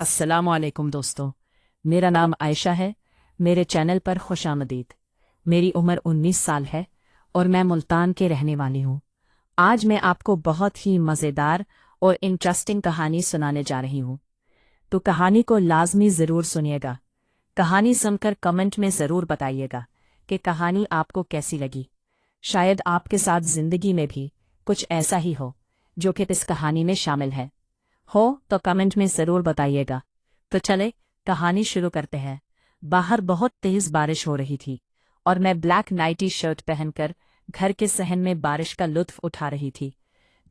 अस्सलाम वालेकुम दोस्तों, मेरा नाम आयशा है। मेरे चैनल पर खुशामदीद। मेरी उम्र 19 साल है और मैं मुल्तान के रहने वाली हूँ। आज मैं आपको बहुत ही मज़ेदार और इंटरेस्टिंग कहानी सुनाने जा रही हूँ, तो कहानी को लाजमी ज़रूर सुनिएगा। कहानी सुनकर कमेंट में ज़रूर बताइएगा कि कहानी आपको कैसी लगी। शायद आपके साथ ज़िंदगी में भी कुछ ऐसा ही हो जो कि इस कहानी में शामिल है। हो तो कमेंट में ज़रूर बताइएगा। तो चले कहानी शुरू करते हैं। बाहर बहुत तेज बारिश हो रही थी और मैं ब्लैक नाइटी शर्ट पहनकर घर के सहन में बारिश का लुत्फ उठा रही थी,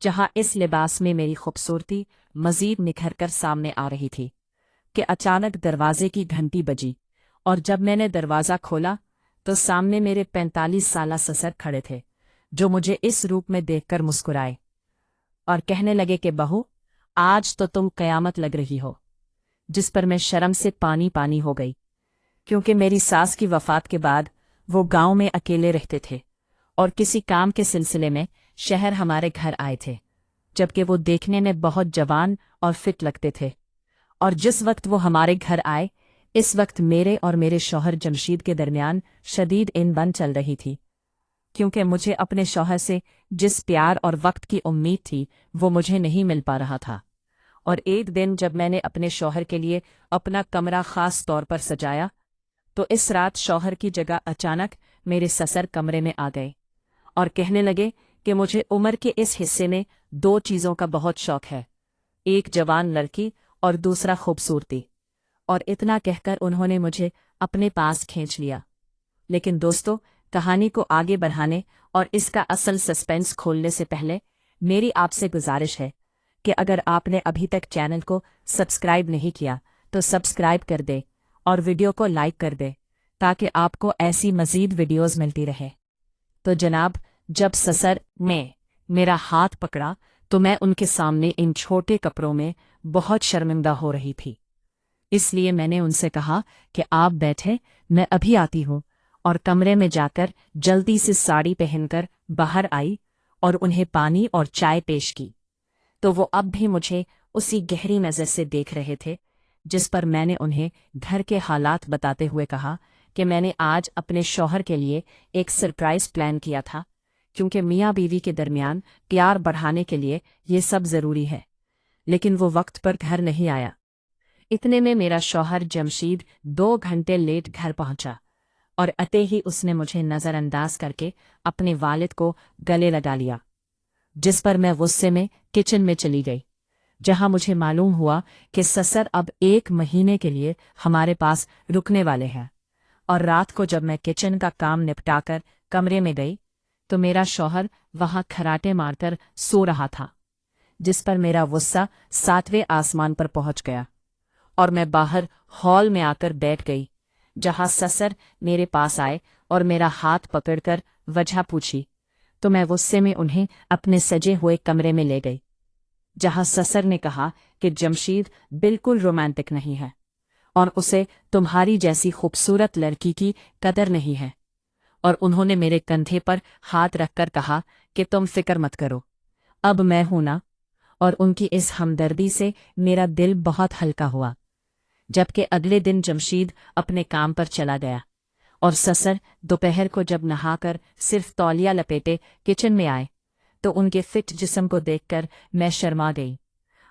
जहां इस लिबास में मेरी खूबसूरती मजीद निखर कर सामने आ रही थी कि अचानक दरवाजे की घंटी बजी। और जब मैंने दरवाज़ा खोला तो सामने मेरे 45 साला ससुर खड़े थे, जो मुझे इस रूप में देखकर मुस्कुराए और कहने लगे कि बहू, आज तो तुम कयामत लग रही हो। जिस पर मैं शर्म से पानी पानी हो गई, क्योंकि मेरी सास की वफात के बाद वो गांव में अकेले रहते थे और किसी काम के सिलसिले में शहर हमारे घर आए थे, जबकि वो देखने में बहुत जवान और फिट लगते थे। और जिस वक्त वो हमारे घर आए, इस वक्त मेरे और मेरे शौहर जमशीद के दरमियान शदीद अनबन चल रही थी, क्योंकि मुझे अपने शौहर से जिस प्यार और वक्त की उम्मीद थी वो मुझे नहीं मिल पा रहा था। और एक दिन जब मैंने अपने शौहर के लिए अपना कमरा खास तौर पर सजाया, तो इस रात शौहर की जगह अचानक मेरे ससुर कमरे में आ गए और कहने लगे कि मुझे उम्र के इस हिस्से में दो चीज़ों का बहुत शौक है, एक जवान लड़की और दूसरा खूबसूरती। और इतना कहकर उन्होंने मुझे अपने पास खींच लिया। लेकिन दोस्तों, कहानी को आगे बढ़ाने और इसका असल सस्पेंस खोलने से पहले मेरी आपसे गुजारिश है कि अगर आपने अभी तक चैनल को सब्सक्राइब नहीं किया तो सब्सक्राइब कर दे और वीडियो को लाइक कर दे, ताकि आपको ऐसी मज़ीद वीडियोस मिलती रहे। तो जनाब, जब ससुर ने मेरा हाथ पकड़ा तो मैं उनके सामने इन छोटे कपड़ों में बहुत शर्मिंदा हो रही थी। इसलिए मैंने उनसे कहा कि आप बैठे, मैं अभी आती हूँ। और कमरे में जाकर जल्दी से साड़ी पहनकर बाहर आई और उन्हें पानी और चाय पेश की। तो वो अब भी मुझे उसी गहरी नज़र से देख रहे थे, जिस पर मैंने उन्हें घर के हालात बताते हुए कहा कि मैंने आज अपने शौहर के लिए एक सरप्राइज़ प्लान किया था, क्योंकि मियाँ बीवी के दरमियान प्यार बढ़ाने के लिए ये सब ज़रूरी है। लेकिन वो वक्त पर घर नहीं आया। इतने में मेरा शौहर जमशीद 2 घंटे लेट घर पहुंचा और अते ही उसने मुझे नज़रअंदाज करके अपने वालिद को गले लगा लिया, जिस पर मैं गुस्से में किचन में चली गई, जहां मुझे मालूम हुआ कि ससुर अब 1 महीने के लिए हमारे पास रुकने वाले हैं। और रात को जब मैं किचन का काम निपटाकर कमरे में गई तो मेरा शौहर वहां खराटे मारकर सो रहा था, जिस पर मेरा गुस्सा 7वें आसमान पर पहुंच गया और मैं बाहर हॉल में आकर बैठ गई, जहां ससुर मेरे पास आए और मेरा हाथ पकड़कर वजह पूछी। तो मैं गुस्से में उन्हें अपने सजे हुए कमरे में ले गई, जहां ससुर ने कहा कि जमशीद बिल्कुल रोमांटिक नहीं है और उसे तुम्हारी जैसी खूबसूरत लड़की की कदर नहीं है। और उन्होंने मेरे कंधे पर हाथ रखकर कहा कि तुम फिक्र मत करो, अब मैं हूं ना। और उनकी इस हमदर्दी से मेरा दिल बहुत हल्का हुआ। जबकि अगले दिन जमशीद अपने काम पर चला गया और ससुर दोपहर को जब नहाकर सिर्फ तौलिया लपेटे किचन में आए, तो उनके फिट जिस्म को देखकर मैं शर्मा गई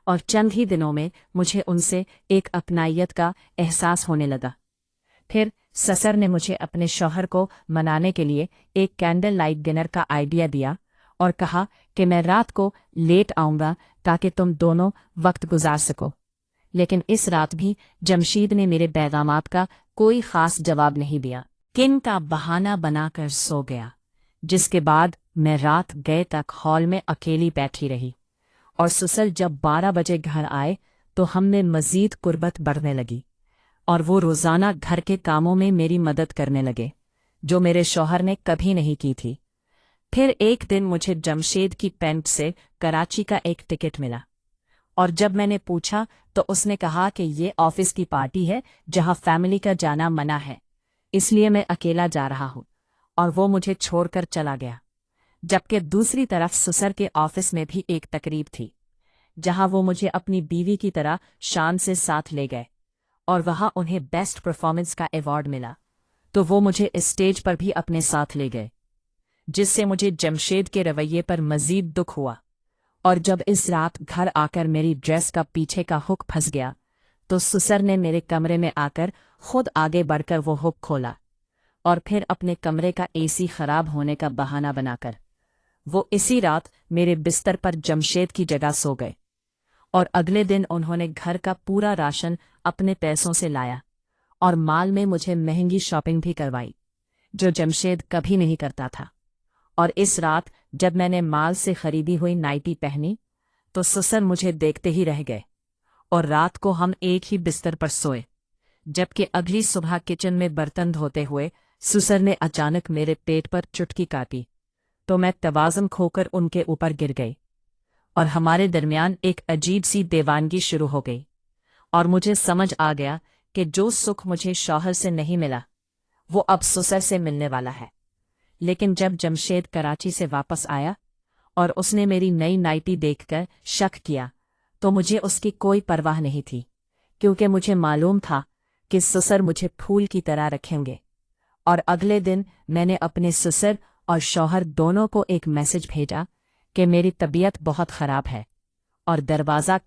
और चंद ही दिनों में मुझे उनसे एक अपनाइयत का एहसास होने लगा। फिर ससुर ने मुझे अपने शौहर को मनाने के लिए एक कैंडल लाइट डिनर का आइडिया दिया और कहा कि मैं रात को लेट आऊँगा ताकि तुम दोनों वक्त गुजार सको। लेकिन इस रात भी जमशीद ने मेरे पैगामात का कोई ख़ास जवाब नहीं दिया, किन का बहाना बनाकर सो गया। जिसके बाद मैं रात गए तक हॉल में अकेली बैठी रही और ससुर जब 12 बजे घर आए तो हमने मज़ीद कुर्बत बढ़ने लगी और वो रोज़ाना घर के कामों में मेरी मदद करने लगे, जो मेरे शौहर ने कभी नहीं की थी। फिर एक दिन मुझे जमशेद की पेंट से कराची का एक टिकट मिला और जब मैंने पूछा तो उसने कहा कि ये ऑफिस की पार्टी है जहां फैमिली का जाना मना है, इसलिए मैं अकेला जा रहा हूं। और वो मुझे छोड़कर चला गया। जबकि दूसरी तरफ ससुर के ऑफिस में भी एक तकरीब थी, जहां वो मुझे अपनी बीवी की तरह शान से साथ ले गए और वहां उन्हें बेस्ट परफॉर्मेंस का अवार्ड मिला। तो वो मुझे इस स्टेज पर भी अपने साथ ले गए, जिससे मुझे जमशेद के रवैये पर मजीद दुख हुआ। और जब इस रात घर आकर मेरी ड्रेस का पीछे का हुक फंस गया, तो सुसर ने मेरे कमरे में आकर खुद आगे बढ़कर वो हुक खोला और फिर अपने कमरे का एसी खराब होने का बहाना बनाकर वो इसी रात मेरे बिस्तर पर जमशेद की जगह सो गए। और अगले दिन उन्होंने घर का पूरा राशन अपने पैसों से लाया और माल में मुझे महंगी शॉपिंग भी करवाई, जो जमशेद कभी नहीं करता था। और इस रात जब मैंने माल से खरीदी हुई नाइटी पहनी, तो सुसर मुझे देखते ही रह गए और रात को हम एक ही बिस्तर पर सोए। जबकि अगली सुबह किचन में बर्तन धोते हुए सुसर ने अचानक मेरे पेट पर चुटकी काटी, तो मैं तवाज़ुन खोकर उनके ऊपर गिर गई और हमारे दरमियान एक अजीब सी दीवानगी शुरू हो गई। और मुझे समझ आ गया कि जो सुख मुझे शौहर से नहीं मिला, वो अब सुसर से मिलने वाला है। लेकिन जब जमशेद कराची से वापस आया और उसने मेरी नई नाइटी देखकर शक किया, तो मुझे उसकी कोई परवाह नहीं थी, क्योंकि मुझे मालूम था कि सुसर मुझे फूल की तरह रखेंगे। और अगले दिन मैंने अपने सुसर और शौहर दोनों को एक मैसेज भेजा कि मेरी तबीयत बहुत खराब है, और दरवाज़ा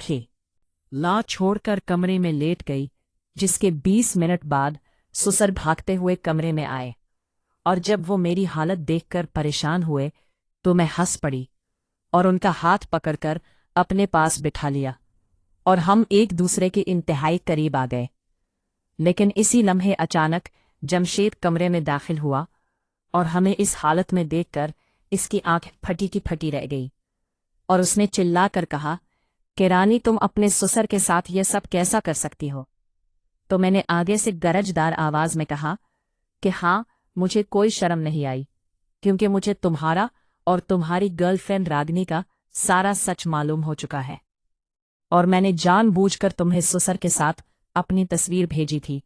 ला छोड़कर कमरे में लेट गई। जिसके 20 मिनट बाद सुसर भागते हुए कमरे में आए, और जब वो मेरी हालत देखकर परेशान हुए तो मैं हंस पड़ी और उनका हाथ पकड़कर अपने पास बिठा लिया और हम एक दूसरे के इंतहाई करीब आ गए। लेकिन इसी लम्हे अचानक जमशेद कमरे में दाखिल हुआ और हमें इस हालत में देखकर इसकी आंख फटी की फटी रह गई और उसने चिल्लाकर कहा कि रानी, तुम अपने ससुर के साथ ये सब कैसा कर सकती हो? तो मैंने आगे से गरजदार आवाज में कहा कि हाँ, मुझे कोई शर्म नहीं आई, क्योंकि मुझे तुम्हारा और तुम्हारी गर्लफ्रेंड रागनी का सारा सच मालूम हो चुका है और मैंने जानबूझकर तुम्हें ससुर के साथ अपनी तस्वीर भेजी थी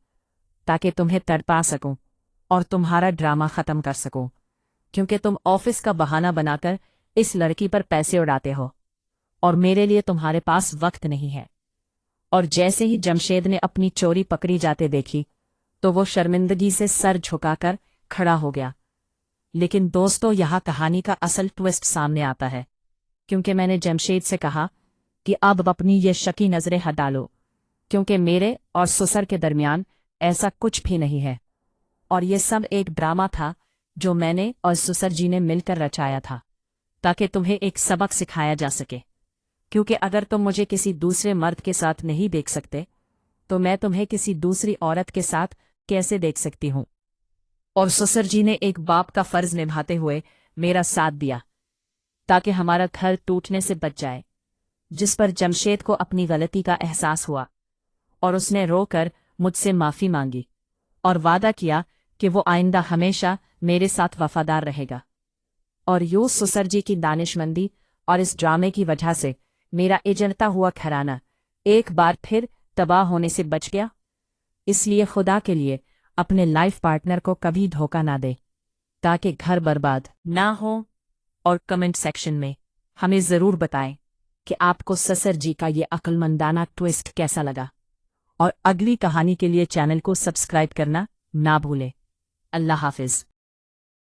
ताकि तुम्हें तड़पा सकूं और तुम्हारा ड्रामा खत्म कर सकूं, क्योंकि तुम ऑफिस का बहाना बनाकर इस लड़की पर पैसे उड़ाते हो और मेरे लिए तुम्हारे पास वक्त नहीं है। और जैसे ही जमशेद ने अपनी चोरी पकड़ी जाते देखी तो वो शर्मिंदगी से सर झुकाकर खड़ा हो गया। लेकिन दोस्तों, यहाँ कहानी का असल ट्विस्ट सामने आता है, क्योंकि मैंने जमशेद से कहा कि अब अपनी ये शकी नजरें हटा लो, क्योंकि मेरे और ससुर के दरमियान ऐसा कुछ भी नहीं है और ये सब एक ड्रामा था जो मैंने और ससुर जी ने मिलकर रचाया था ताकि तुम्हें एक सबक सिखाया जा सके। क्योंकि अगर तुम मुझे किसी दूसरे मर्द के साथ नहीं देख सकते तो मैं तुम्हें किसी दूसरी औरत के साथ कैसे देख सकती हूं। और ससुर जी ने एक बाप का फर्ज निभाते हुए मेरा साथ दिया ताकि हमारा घर टूटने से बच जाए, जिस पर जमशेद को अपनी गलती का एहसास हुआ और उसने रोकर मुझसे माफी मांगी और वादा किया कि वो आइंदा हमेशा मेरे साथ वफादार रहेगा। और यूं ससुर जी की दानिशमंदी और इस ड्रामे की वजह से मेरा इजरता हुआ घराना एक बार फिर तबाह होने से बच गया। इसलिए खुदा के लिए अपने लाइफ पार्टनर को कभी धोखा ना दे ताकि घर बर्बाद ना हो। और कमेंट सेक्शन में हमें ज़रूर बताएं कि आपको ससुर जी का ये अक्लमंदाना ट्विस्ट कैसा लगा। और अगली कहानी के लिए चैनल को सब्सक्राइब करना ना भूलें। अल्लाह हाफिज़।